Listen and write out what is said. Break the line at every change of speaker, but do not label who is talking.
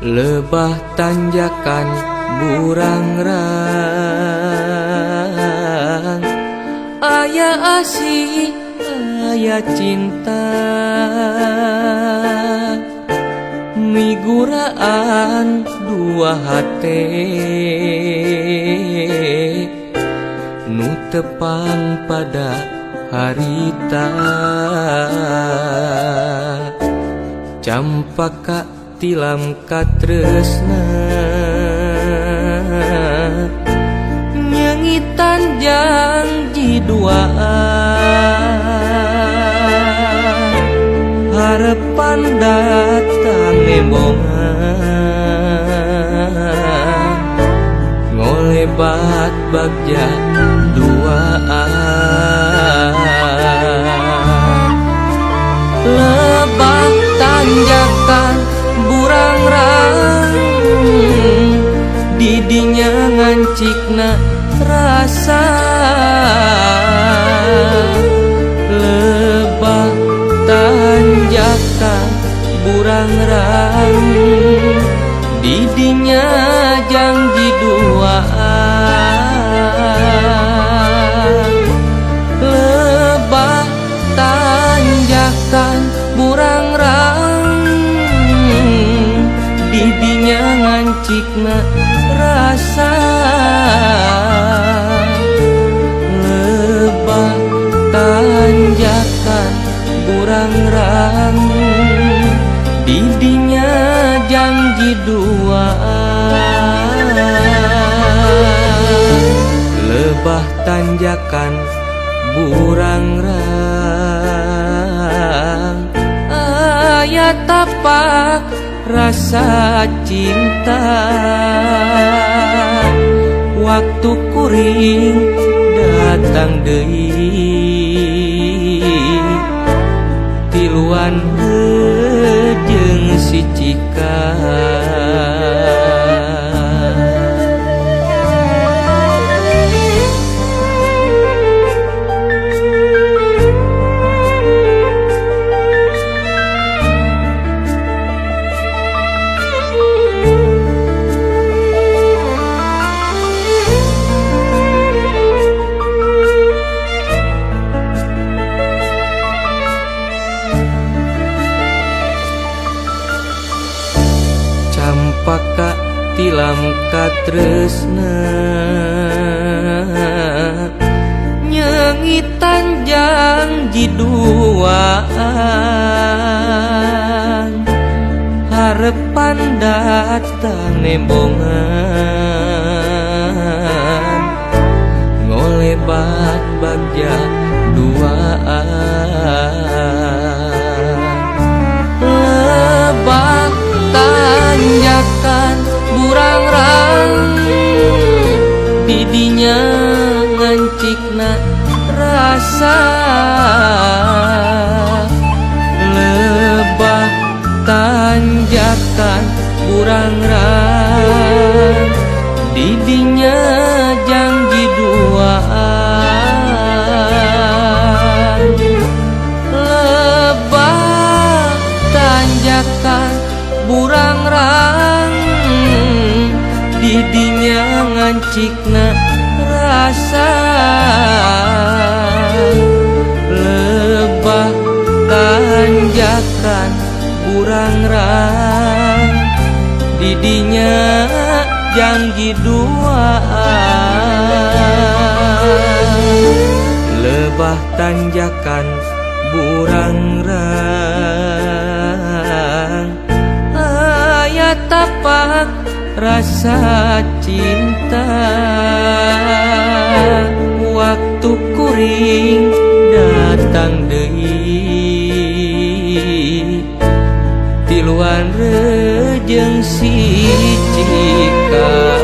Lebah tanjakan burangrang, aya asih aya cinta, miguraan dua hate nu tepang pada harita. Campaka tilam katresna nyengitan janji duaan, harapan datang nembongan, ngolebat bagja duaan. Lebah tanjakan burangrang, didinya ngancikna rasa. Lebah tanjakan burangrang, didinya janji duaan. Lebah tanjakan burangrang, didinya ngancikna rasa. Lebah tanjakan burangrang, didinya janji duaan. Lebah tanjakan burangrang, aya tapak rasa cinta. Waktu kuring datang deui, tiluan jeung si Cika. Campaka tilam katresna nyengitan janji duaan, harapan datang nembongan, ngolebat bagja duaan. Lebah tanjakan burangrang, didinya ngancikna rasa. Lebah tanjakan burangrang, didinya janji duaan. Lebah tanjakan burangrang, didinya ngancikna rasa. Lebah tanjakan burangrang, didinya janji duaan. Lebah tanjakan burangrang, aya tapak rasa cinta. Waktu kuring datang deui, tiluan jeung si Cika.